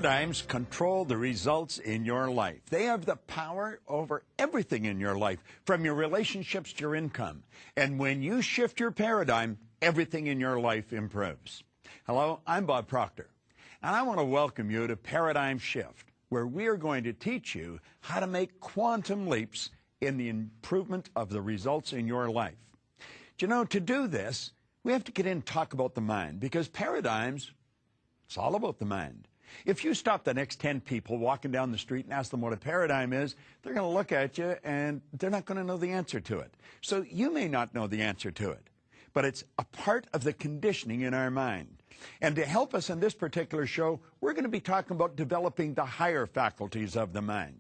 Paradigms control the results in your life. They have the power over everything in your life, from your relationships to your income. And when you shift your paradigm, everything in your life improves. Hello, I'm Bob Proctor, and I want to welcome you to Paradigm Shift, where we are going to teach you how to make quantum leaps in the improvement of the results in your life. Do you know, to do this, we have to get in and talk about the mind, because paradigms, it's all about the mind. If you stop the next 10 people walking down the street and ask them what a paradigm is, they're going to look at you and they're not going to know the answer to it. So you may not know the answer to it, but it's a part of the conditioning in our mind. And to help us in this particular show, we're going to be talking about developing the higher faculties of the mind.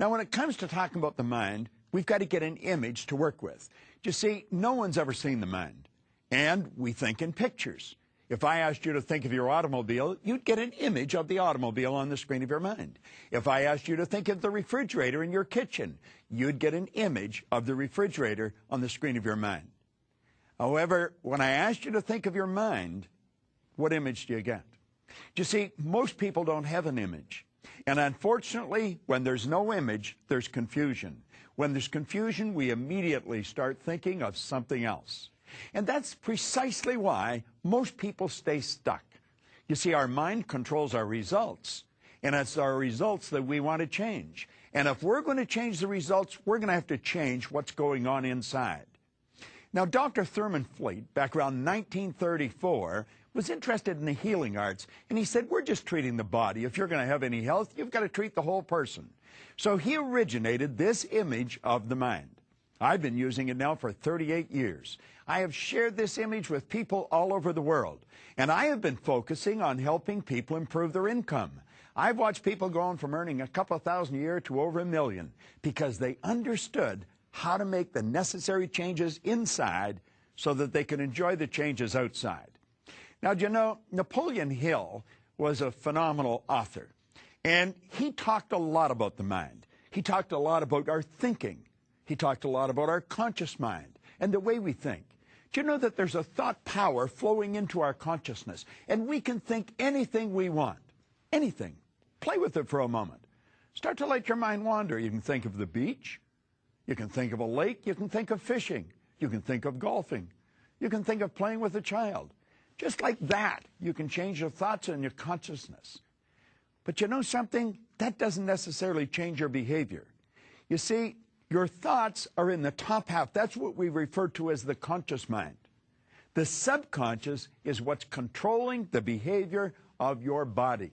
Now, when it comes to talking about the mind, we've got to get an image to work with. You see, no one's ever seen the mind, and we think in pictures. If I asked you to think of your automobile, you'd get an image of the automobile on the screen of your mind. If I asked you to think of the refrigerator in your kitchen, you'd get an image of the refrigerator on the screen of your mind. However, when I asked you to think of your mind, what image do you get? You see, most people don't have an image. And unfortunately, when there's no image, there's confusion. When there's confusion, we immediately start thinking of something else. And that's precisely why most people stay stuck. You see, our mind controls our results, and it's our results that we want to change. And if we're going to change the results, we're going to have to change what's going on inside. Now, Dr. Thurman Fleet, back around 1934, was interested in the healing arts, and he said, we're just treating the body. If you're going to have any health, you've got to treat the whole person. So he originated this image of the mind. I've been using it now for 38 years. I have shared this image with people all over the world, and I have been focusing on helping people improve their income. I've watched people going from earning a couple of thousand a year to over $1 million because they understood how to make the necessary changes inside so that they can enjoy the changes outside. Now, do you know, Napoleon Hill was a phenomenal author, and he talked a lot about the mind. He talked a lot about our thinking. He talked a lot about our conscious mind and the way we think. Do you know that there's a thought power flowing into our consciousness, and we can think anything we want, anything. Play with it for a moment. Start to let your mind wander. You can think of the beach. You can think of a lake. You can think of fishing. You can think of golfing. You can think of playing with a child. Just like that, you can change your thoughts and your consciousness. But you know something? That doesn't necessarily change your behavior. You see, your thoughts are in the top half. That's what we refer to as the conscious mind. The subconscious is what's controlling the behavior of your body.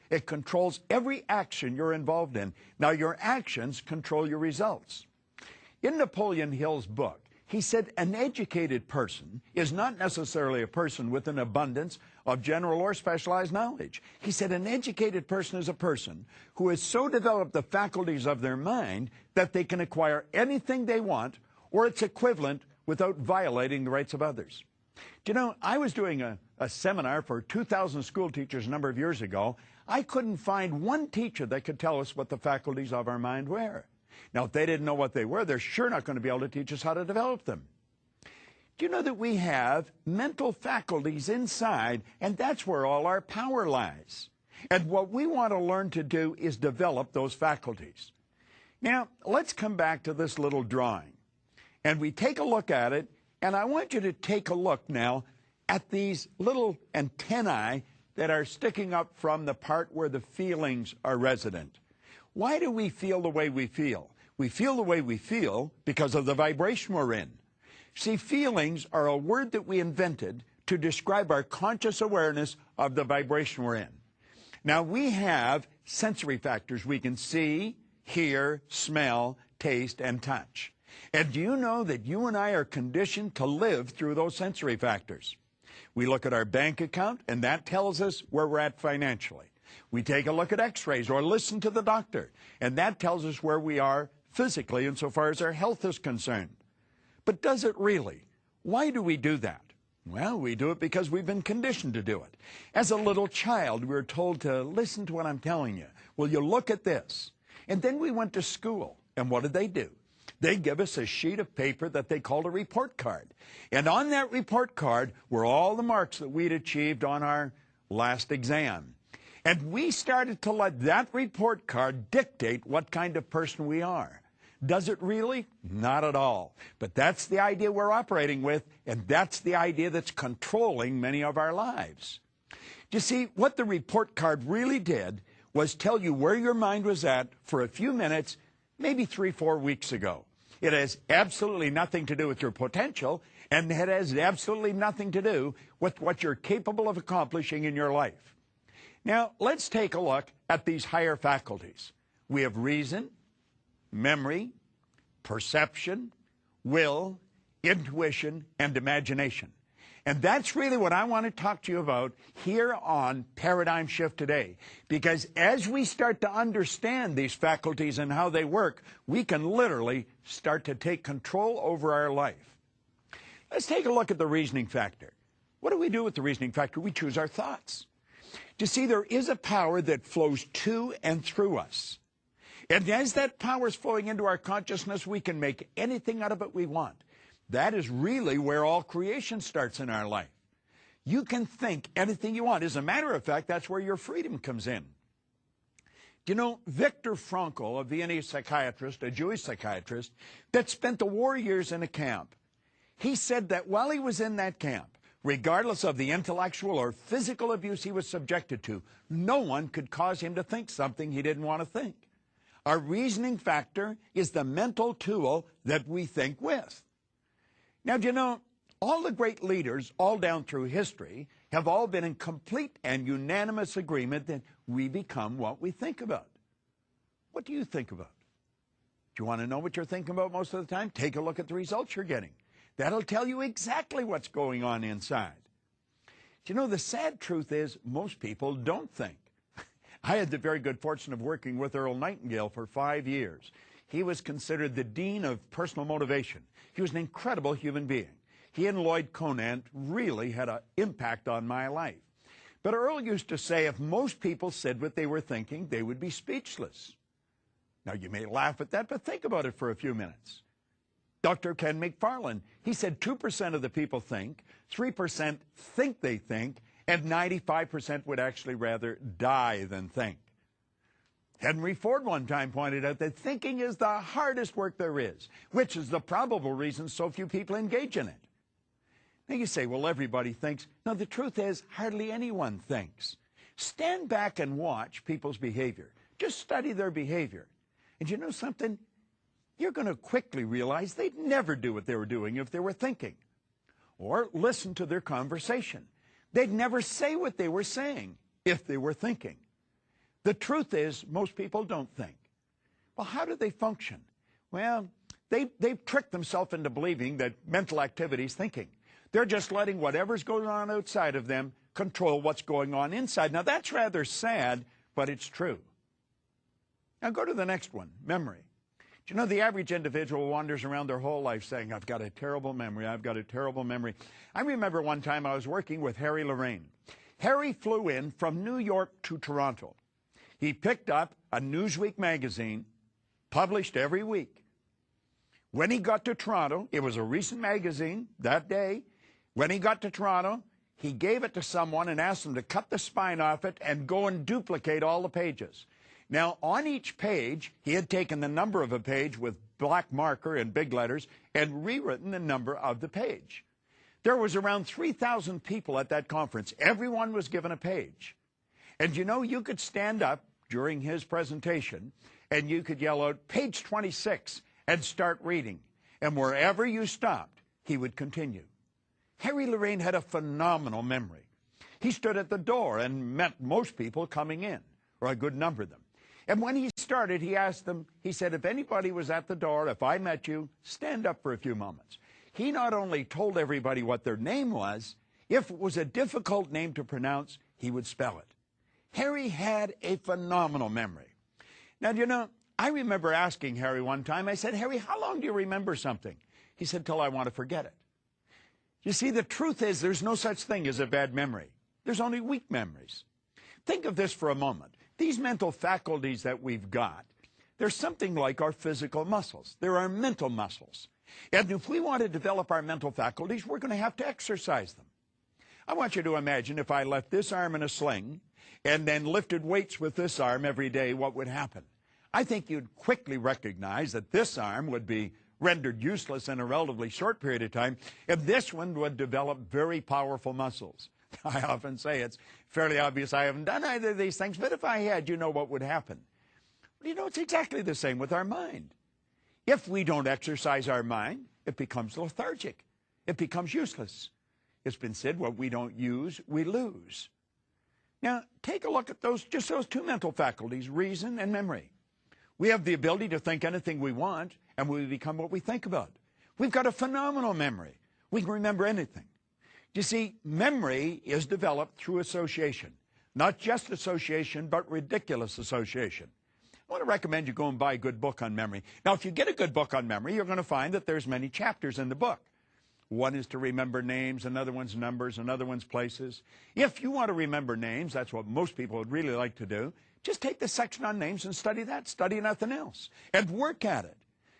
It controls every action you're involved in. Now, your actions control your results. In Napoleon Hill's book, he said an educated person is not necessarily a person with an abundance of general or specialized knowledge. He said an educated person is a person who has so developed the faculties of their mind that they can acquire anything they want or its equivalent without violating the rights of others. Do you know, I was doing a seminar for 2,000 school teachers a number of years ago. I couldn't find one teacher that could tell us what the faculties of our mind were. Now, if they didn't know what they were, they're sure not going to be able to teach us how to develop them. Do you know that we have mental faculties inside, and that's where all our power lies? And what we want to learn to do is develop those faculties. Now, let's come back to this little drawing. And we take a look at it, and I want you to take a look now at these little antennae that are sticking up from the part where the feelings are resident. Why do we feel the way we feel? We feel the way we feel because of the vibration we're in. See, feelings are a word that we invented to describe our conscious awareness of the vibration we're in. Now, we have sensory factors. We can see, hear, smell, taste, and touch. And do you know that you and I are conditioned to live through those sensory factors? We look at our bank account, and that tells us where we're at financially. We take a look at x-rays or listen to the doctor, and that tells us where we are physically insofar as our health is concerned. But does it really? Why do we do that? Well, we do it because we've been conditioned to do it. As a little child, we were told to listen to what I'm telling you. Well, you look at this. And then we went to school, and what did they do? They give us a sheet of paper that they called a report card. And on that report card were all the marks that we'd achieved on our last exam. And we started to let that report card dictate what kind of person we are. Does it really? Not at all. But that's the idea we're operating with, and that's the idea that's controlling many of our lives. You see, what the report card really did was tell you where your mind was at for a few minutes, maybe 3-4 weeks ago. It has absolutely nothing to do with your potential, and it has absolutely nothing to do with what you're capable of accomplishing in your life. Now, let's take a look at these higher faculties. We have reason, memory, perception, will, intuition, and imagination. And that's really what I want to talk to you about here on Paradigm Shift today. Because as we start to understand these faculties and how they work, we can literally start to take control over our life. Let's take a look at the reasoning factor. What do we do with the reasoning factor? We choose our thoughts. You see, there is a power that flows to and through us. And as that power is flowing into our consciousness, we can make anything out of it we want. That is really where all creation starts in our life. You can think anything you want. As a matter of fact, that's where your freedom comes in. You know, Viktor Frankl, a Viennese psychiatrist, a Jewish psychiatrist, that spent the war years in a camp, he said that while he was in that camp, regardless of the intellectual or physical abuse he was subjected to, no one could cause him to think something he didn't want to think. Our reasoning factor is the mental tool that we think with. Now, do you know, all the great leaders all down through history have all been in complete and unanimous agreement that we become what we think about. What do you think about? Do you want to know what you're thinking about most of the time? Take a look at the results you're getting. That'll tell you exactly what's going on inside. Do you know, the sad truth is most people don't think. I had the very good fortune of working with Earl Nightingale for 5 years. He was considered the dean of personal motivation. He was an incredible human being. He and Lloyd Conant really had an impact on my life. But Earl used to say if most people said what they were thinking, they would be speechless. Now, you may laugh at that, but think about it for a few minutes. Dr. Ken McFarland, he said 2% of the people think, 3% think they think, and 95% would actually rather die than think. Henry Ford one time pointed out that thinking is the hardest work there is, which is the probable reason so few people engage in it. Now you say, well, everybody thinks. No, the truth is hardly anyone thinks. Stand back and watch people's behavior. Just study their behavior. And you know something? You're going to quickly realize they'd never do what they were doing if they were thinking. Or listen to their conversation. They'd never say what they were saying if they were thinking. The truth is, most people don't think. Well, how do they function? Well, they've tricked themselves into believing that mental activity is thinking. They're just letting whatever's going on outside of them control what's going on inside. Now, that's rather sad, but it's true. Now, go to the next one, memory. Do you know the average individual wanders around their whole life saying, I've got a terrible memory, I've got a terrible memory. I remember one time I was working with Harry Lorraine. Harry flew in from New York to Toronto. He picked up a Newsweek magazine, published every week. When he got to Toronto, it was a recent magazine that day. When he got to Toronto, he gave it to someone and asked them to cut the spine off it and go and duplicate all the pages. Now, on each page, he had taken the number of a page with black marker in big letters and rewritten the number of the page. There was around 3,000 people at that conference. Everyone was given a page. And you know, you could stand up during his presentation and you could yell out, page 26, and start reading. And wherever you stopped, he would continue. Harry Lorraine had a phenomenal memory. He stood at the door and met most people coming in, or a good number of them. And when he started, he asked them, he said, if anybody was at the door, if I met you, stand up for a few moments. He not only told everybody what their name was, if it was a difficult name to pronounce, he would spell it. Harry had a phenomenal memory. Now, you know, I remember asking Harry one time, I said, Harry, how long do you remember something? He said, till I want to forget it. You see, the truth is there's no such thing as a bad memory. There's only weak memories. Think of this for a moment. These mental faculties that we've got, they're something like our physical muscles. They're our mental muscles. And if we want to develop our mental faculties, we're going to have to exercise them. I want you to imagine if I left this arm in a sling and then lifted weights with this arm every day, what would happen? I think you'd quickly recognize that this arm would be rendered useless in a relatively short period of time, and this one would develop very powerful muscles. I often say it's fairly obvious I haven't done either of these things, but if I had, you know what would happen. You know, it's exactly the same with our mind. If we don't exercise our mind, it becomes lethargic. It becomes useless. It's been said, what we don't use, we lose. Now, take a look at those two mental faculties, reason and memory. We have the ability to think anything we want, and we become what we think about. We've got a phenomenal memory. We can remember anything. You see, memory is developed through association. Not just association, but ridiculous association. I want to recommend you go and buy a good book on memory. Now, if you get a good book on memory, you're going to find that there's many chapters in the book. One is to remember names, another one's numbers, another one's places. If you want to remember names, that's what most people would really like to do, just take the section on names and study that, study nothing else, and work at it.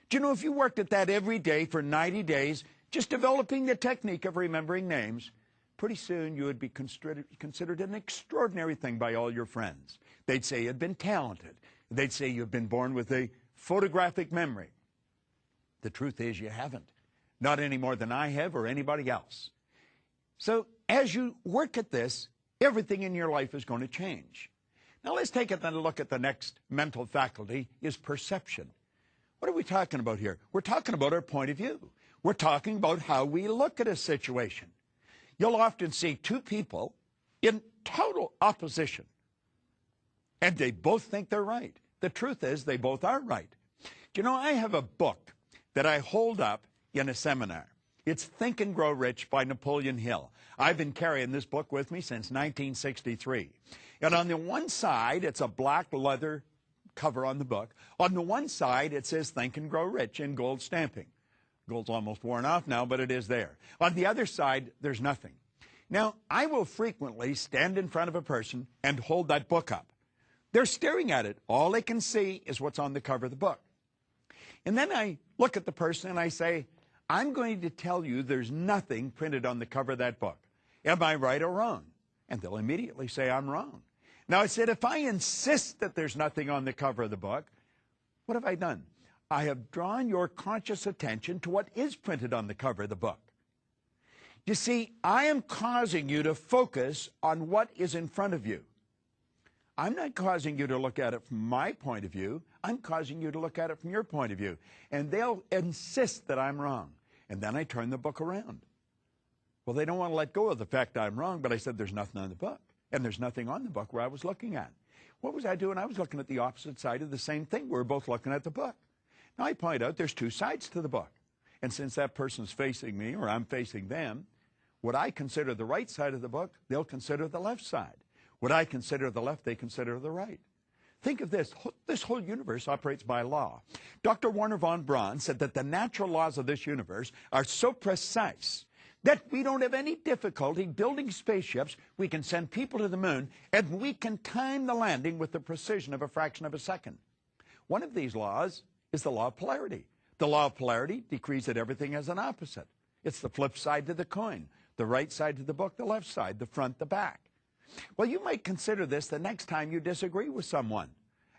Do you know, if you worked at that every day for 90 days, just developing the technique of remembering names, pretty soon you would be considered an extraordinary thing by all your friends. They'd say you'd been talented. They'd say you've been born with a photographic memory. The truth is you haven't. Not any more than I have or anybody else. So as you work at this, everything in your life is going to change. Now let's take it then a look at the next mental faculty, is perception. What are we talking about here? We're talking about our point of view. We're talking about how we look at a situation. You'll often see two people in total opposition, and they both think they're right. The truth is they both are right. Do you know, I have a book that I hold up in a seminar. It's Think and Grow Rich by Napoleon Hill. I've been carrying this book with me since 1963. And on the one side, it's a black leather cover on the book. On the one side, it says Think and Grow Rich in gold stamping. Gold's almost worn off now, but it is there. On the other side, there's nothing. Now, I will frequently stand in front of a person and hold that book up. They're staring at it. All they can see is what's on the cover of the book. And then I look at the person and I say, I'm going to tell you there's nothing printed on the cover of that book. Am I right or wrong? And they'll immediately say I'm wrong. Now, I said, if I insist that there's nothing on the cover of the book, what have I done? I have drawn your conscious attention to what is printed on the cover of the book. You see, I am causing you to focus on what is in front of you. I'm not causing you to look at it from my point of view. I'm causing you to look at it from your point of view. And they'll insist that I'm wrong. And then I turn the book around. Well, they don't want to let go of the fact I'm wrong, but I said there's nothing on the book. And there's nothing on the book where I was looking at. What was I doing? I was looking at the opposite side of the same thing. We're both looking at the book. Now, I point out there's two sides to the book. And since that person's facing me or I'm facing them, what I consider the right side of the book, they'll consider the left side. What I consider the left, they consider the right. Think of this. This whole universe operates by law. Dr. Werner von Braun said that the natural laws of this universe are so precise that we don't have any difficulty building spaceships. We can send people to the moon, and we can time the landing with the precision of a fraction of a second. One of these laws is the law of polarity. The law of polarity decrees that everything has an opposite. It's the flip side to the coin, the right side to the book, the left side, the front, the back. Well, you might consider this the next time you disagree with someone.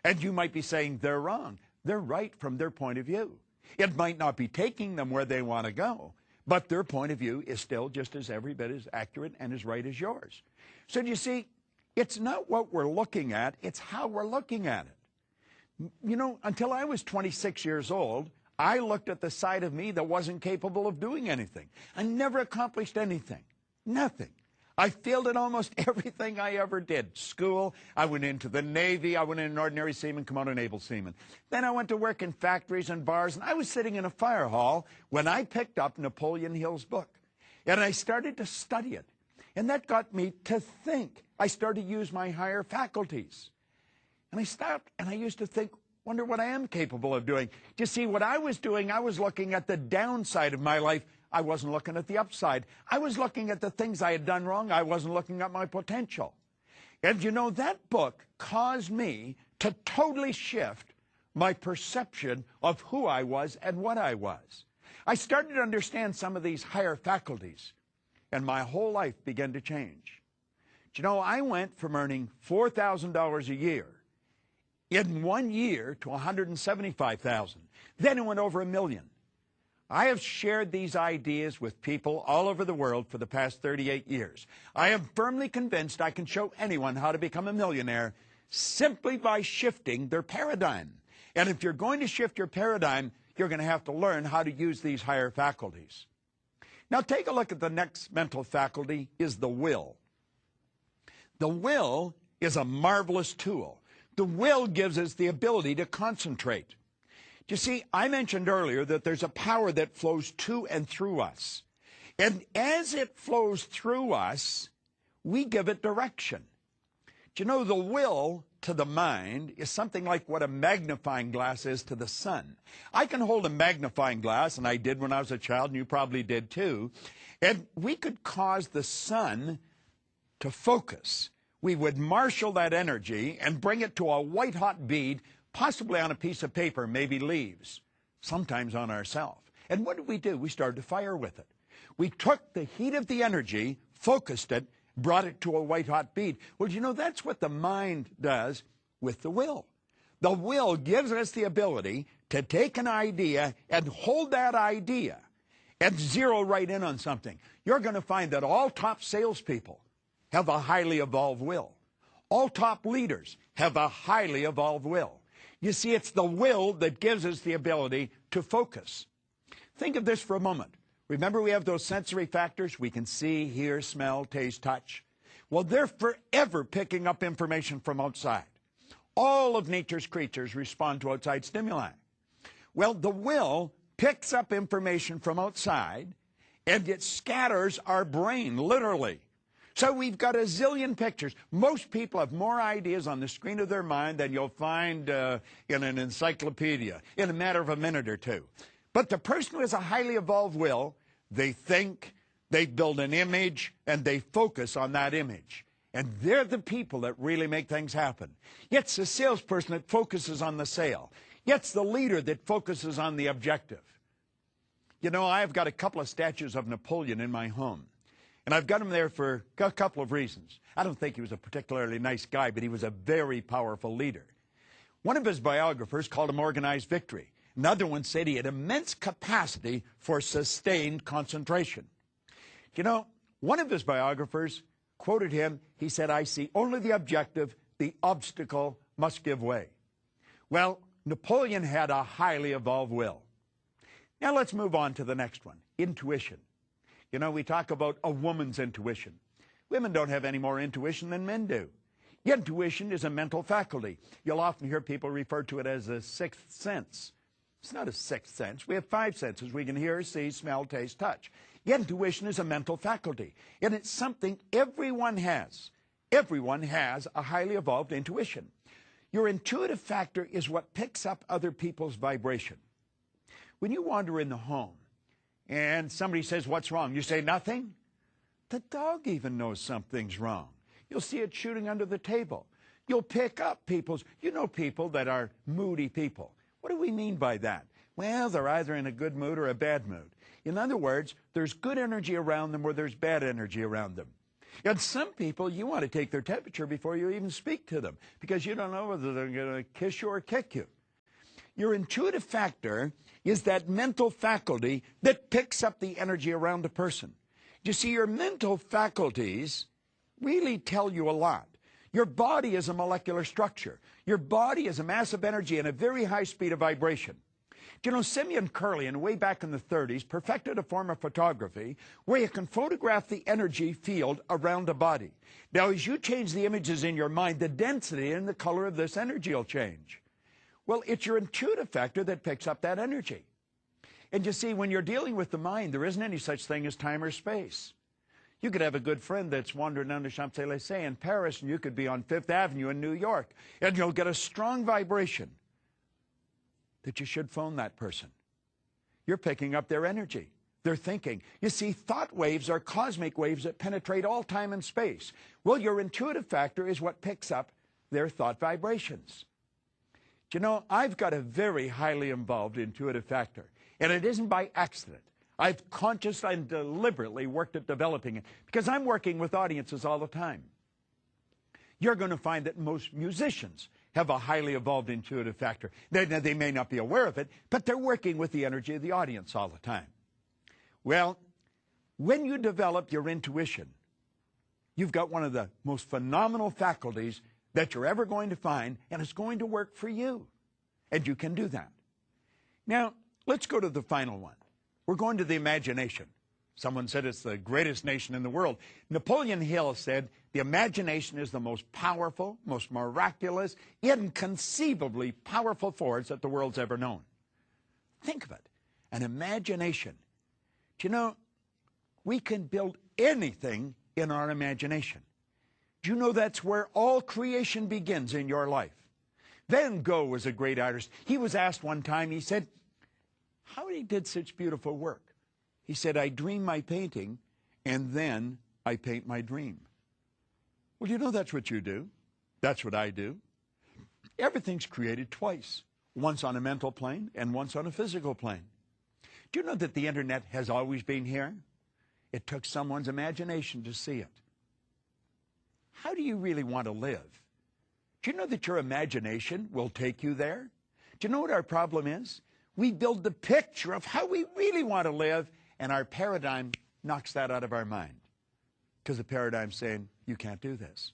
And you might be saying they're wrong. They're right from their point of view. It might not be taking them where they want to go, but their point of view is still just as every bit as accurate and as right as yours. So you see, it's not what we're looking at, it's how we're looking at it. You know, until I was 26 years old, I looked at the side of me that wasn't capable of doing anything. I never accomplished anything. Nothing. I failed at almost everything I ever did. School, I went into the Navy, I went in an ordinary seaman, come out an able seaman. Then I went to work in factories and bars, and I was sitting in a fire hall when I picked up Napoleon Hill's book. And I started to study it. And that got me to think. I started to use my higher faculties. And I stopped, and I used to think, wonder what I am capable of doing. You see, what I was doing, I was looking at the downside of my life. I wasn't looking at the upside. I was looking at the things I had done wrong. I wasn't looking at my potential. And you know, that book caused me to totally shift my perception of who I was and what I was. I started to understand some of these higher faculties, and my whole life began to change. Do you know, I went from earning $4,000 a year in 1 year to $175,000. Then it went over $1 million. I have shared these ideas with people all over the world for the past 38 years. I am firmly convinced I can show anyone how to become a millionaire simply by shifting their paradigm. And if you're going to shift your paradigm, you're going to have to learn how to use these higher faculties. Now take a look at the next mental faculty, is the will. The will is a marvelous tool. The will gives us the ability to concentrate. You see, I mentioned earlier that there's a power that flows to and through us. And as it flows through us, we give it direction. Do you know, the will to the mind is something like what a magnifying glass is to the sun. I can hold a magnifying glass, and I did when I was a child, and you probably did too, and we could cause the sun to focus. We would marshal that energy and bring it to a white-hot bead, possibly on a piece of paper, maybe leaves, sometimes on ourselves. And what did we do? We started to fire with it. We took the heat of the energy, focused it, brought it to a white-hot bead. Well, you know, that's what the mind does with the will. The will gives us the ability to take an idea and hold that idea and zero right in on something. You're going to find that all top salespeople have a highly evolved will. All top leaders have a highly evolved will. You see, it's the will that gives us the ability to focus. Think of this for a moment. Remember, we have those sensory factors. We can see, hear, smell, taste, touch. Well, they're forever picking up information from outside. All of nature's creatures respond to outside stimuli. Well, the will picks up information from outside, and it scatters our brain, literally. So we've got a zillion pictures. Most people have more ideas on the screen of their mind than you'll find in an encyclopedia in a matter of a minute or two. But the person who has a highly evolved will, they think, they build an image, and they focus on that image. And they're the people that really make things happen. It's the salesperson that focuses on the sale. It's the leader that focuses on the objective. You know, I've got a couple of statues of Napoleon in my home. And I've got him there for a couple of reasons. I don't think he was a particularly nice guy, but he was a very powerful leader. One of his biographers called him organized victory. Another one said he had immense capacity for sustained concentration. You know, one of his biographers quoted him. He said, "I see only the objective, the obstacle must give way." Well, Napoleon had a highly evolved will. Now let's move on to the next one, intuition. You know, we talk about a woman's intuition. Women don't have any more intuition than men do. Intuition is a mental faculty. You'll often hear people refer to it as a sixth sense. It's not a sixth sense. We have 5 senses. We can hear, see, smell, taste, touch. Intuition is a mental faculty, and it's something everyone has. Everyone has a highly evolved intuition. Your intuitive factor is what picks up other people's vibration. When you wander in the home, and somebody says, "What's wrong?" You say, "Nothing." The dog even knows something's wrong. You'll see it shooting under the table. You'll pick up people that are moody people. What do we mean by that? Well, they're either in a good mood or a bad mood. In other words, there's good energy around them or there's bad energy around them. And some people, you want to take their temperature before you even speak to them because you don't know whether they're going to kiss you or kick you. Your intuitive factor is that mental faculty that picks up the energy around a person. You see, your mental faculties really tell you a lot. Your body is a molecular structure. Your body is a mass of energy and a very high speed of vibration. You know, Simeon Kirlian, way back in the 30s, perfected a form of photography where you can photograph the energy field around a body. Now, as you change the images in your mind, the density and the color of this energy will change. Well, it's your intuitive factor that picks up that energy. And you see, when you're dealing with the mind, there isn't any such thing as time or space. You could have a good friend that's wandering down the Champs-Élysées in Paris, and you could be on Fifth Avenue in New York, and you'll get a strong vibration that you should phone that person. You're picking up their energy, their thinking. You see, thought waves are cosmic waves that penetrate all time and space. Well, your intuitive factor is what picks up their thought vibrations. You know, I've got a very highly involved intuitive factor, and it isn't by accident. I've consciously and deliberately worked at developing it because I'm working with audiences all the time. You're going to find that most musicians have a highly evolved intuitive factor. They may not be aware of it, but they're working with the energy of the audience all the time. Well, when you develop your intuition, you've got one of the most phenomenal faculties that you're ever going to find, and it's going to work for you. And you can do that. Now, let's go to the final one. We're going to the imagination. Someone said it's the greatest nation in the world. Napoleon Hill said the imagination is the most powerful, most miraculous, inconceivably powerful force that the world's ever known. Think of it, an imagination. Do you know, we can build anything in our imagination. Do you know that's where all creation begins in your life? Van Gogh was a great artist. He was asked one time, he said, how he did such beautiful work? He said, I dream my painting, and then I paint my dream. Well, you know that's what you do. That's what I do. Everything's created twice, once on a mental plane and once on a physical plane. Do you know that the internet has always been here? It took someone's imagination to see it. How do you really want to live? Do you know that your imagination will take you there? Do you know what our problem is? We build the picture of how we really want to live, and our paradigm knocks that out of our mind. Because the paradigm's saying, you can't do this.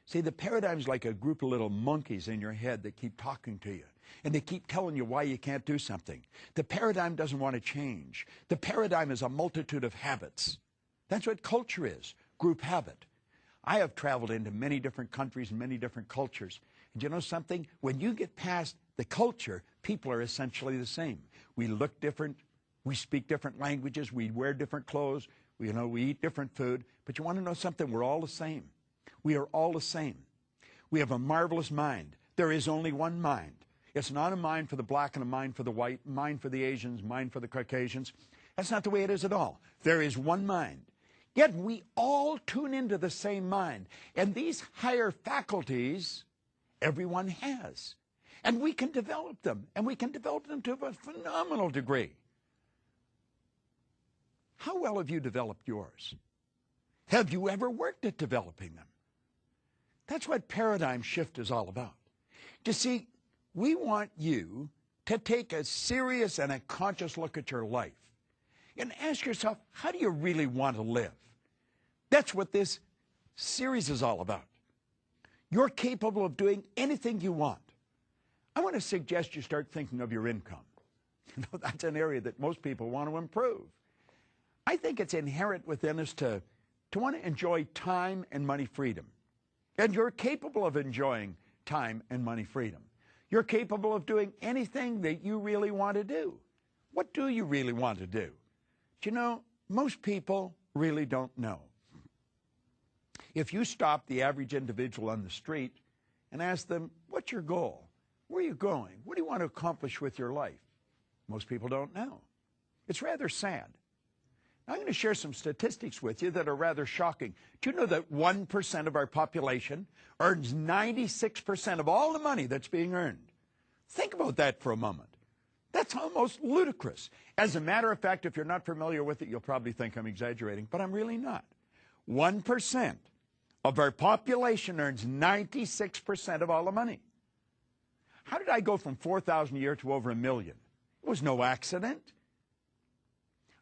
See, the paradigm's like a group of little monkeys in your head that keep talking to you. And they keep telling you why you can't do something. The paradigm doesn't want to change. The paradigm is a multitude of habits. That's what culture is, group habit. I have traveled into many different countries and many different cultures. And you know something? When you get past the culture, people are essentially the same. We look different. We speak different languages. We wear different clothes. We eat different food. But you want to know something? We're all the same. We are all the same. We have a marvelous mind. There is only one mind. It's not a mind for the black and a mind for the white, mind for the Asians, mind for the Caucasians. That's not the way it is at all. There is one mind. Yet we all tune into the same mind. And these higher faculties, everyone has. And we can develop them. And we can develop them to a phenomenal degree. How well have you developed yours? Have you ever worked at developing them? That's what paradigm shift is all about. You see, we want you to take a serious and a conscious look at your life and ask yourself, how do you really want to live? That's what this series is all about. You're capable of doing anything you want. I want to suggest you start thinking of your income. You know, that's an area that most people want to improve. I think it's inherent within us to want to enjoy time and money freedom. And you're capable of enjoying time and money freedom. You're capable of doing anything that you really want to do. What do you really want to do? Do you know, most people really don't know. If you stop the average individual on the street and ask them, what's your goal? Where are you going? What do you want to accomplish with your life? Most people don't know. It's rather sad. I'm going to share some statistics with you that are rather shocking. Do you know that 1% of our population earns 96% of all the money that's being earned? Think about that for a moment. That's almost ludicrous. As a matter of fact, if you're not familiar with it, you'll probably think I'm exaggerating, but I'm really not. 1% of our population earns 96% of all the money. How did I go from 4,000 a year to over 1 million? It was no accident.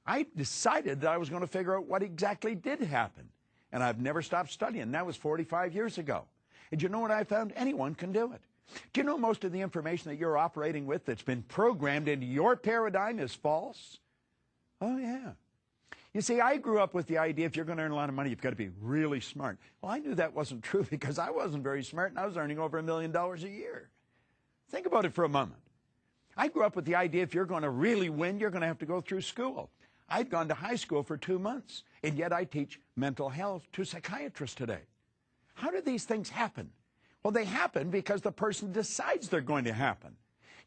I decided that I was going to figure out what exactly did happen. And I've never stopped studying. That was 45 years ago. And you know what I found? Anyone can do it. Do you know most of the information that you're operating with that's been programmed into your paradigm is false? Oh, yeah. You see, I grew up with the idea if you're going to earn a lot of money, you've got to be really smart. Well, I knew that wasn't true because I wasn't very smart, and I was earning over $1 million a year. Think about it for a moment. I grew up with the idea if you're going to really win, you're going to have to go through school. I'd gone to high school for 2 months, and yet I teach mental health to psychiatrists today. How do these things happen? Well, they happen because the person decides they're going to happen.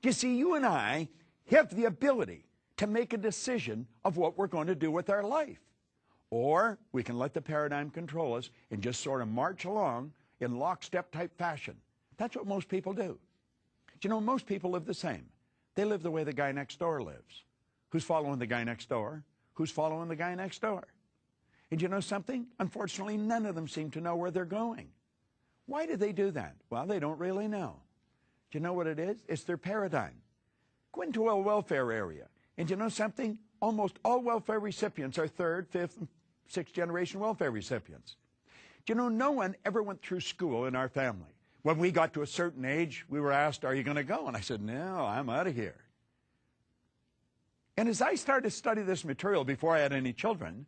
You see, you and I have the ability to make a decision of what we're going to do with our life. Or we can let the paradigm control us and just sort of march along in lockstep type fashion. That's what most people do. You know, most people live the same. They live the way the guy next door lives. Who's following the guy next door? Who's following the guy next door? And you know something? Unfortunately, none of them seem to know where they're going. Why do they do that? Well, they don't really know. Do you know what it is? It's their paradigm. Go into a welfare area, and you know something? Almost all welfare recipients are third, fifth, and sixth generation welfare recipients. Do you know, no one ever went through school in our family. When we got to a certain age, we were asked, are you going to go? And I said, no, I'm out of here. And as I started to study this material before I had any children,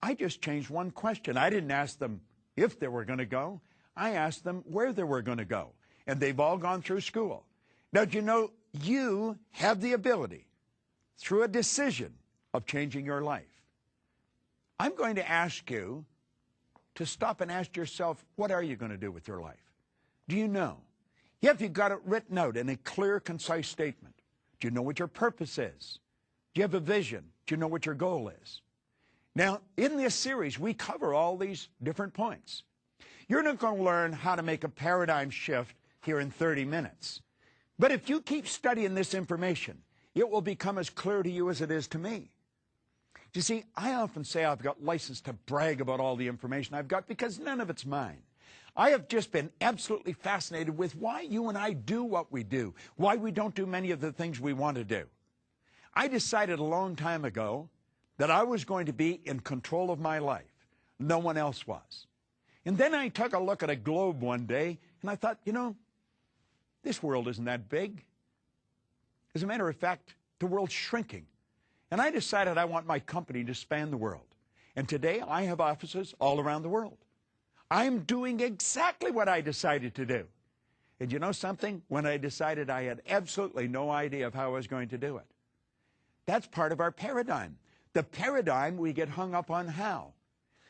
I just changed one question. I didn't ask them if they were going to go. I asked them where they were going to go. And they've all gone through school. Now, do you know, you have the ability, through a decision, of changing your life. I'm going to ask you to stop and ask yourself, what are you going to do with your life? Do you know? Have you got it written out in a clear, concise statement? Do you know what your purpose is? Do you have a vision? Do you know what your goal is? Now, in this series, we cover all these different points. You're not going to learn how to make a paradigm shift here in 30 minutes. But if you keep studying this information, it will become as clear to you as it is to me. You see, I often say I've got license to brag about all the information I've got because none of it's mine. I have just been absolutely fascinated with why you and I do what we do, why we don't do many of the things we want to do. I decided a long time ago that I was going to be in control of my life. No one else was. And then I took a look at a globe one day, and I thought, you know, this world isn't that big. As a matter of fact, the world's shrinking. And I decided I want my company to span the world. And today I have offices all around the world. I'm doing exactly what I decided to do. And you know something? When I decided, I had absolutely no idea of how I was going to do it. That's part of our paradigm. The paradigm we get hung up on how.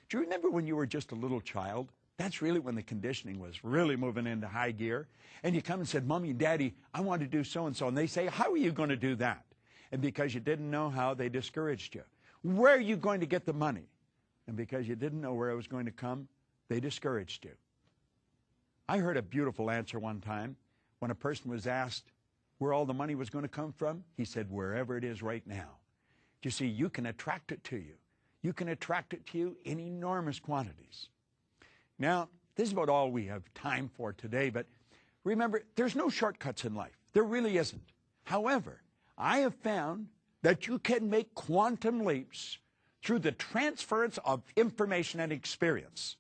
Do you remember when you were just a little child? That's really when the conditioning was really moving into high gear. And you come and said, Mommy and Daddy, I want to do so-and-so. And they say, how are you going to do that? And because you didn't know how, they discouraged you. Where are you going to get the money? And because you didn't know where it was going to come, they discouraged you. I heard a beautiful answer one time when a person was asked where all the money was going to come from. He said, wherever it is right now. You see, you can attract it to you. You can attract it to you in enormous quantities. Now, this is about all we have time for today, but remember, there's no shortcuts in life. There really isn't. However, I have found that you can make quantum leaps through the transference of information and experience.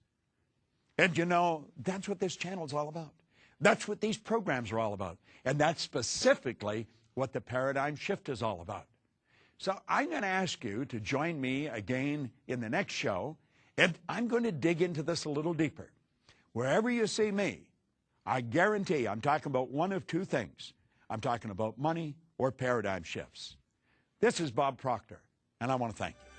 And you know, that's what this channel is all about. That's what these programs are all about. And that's specifically what the paradigm shift is all about. So I'm going to ask you to join me again in the next show, and I'm going to dig into this a little deeper. Wherever you see me, I guarantee I'm talking about one of two things. I'm talking about money or paradigm shifts. This is Bob Proctor, and I want to thank you.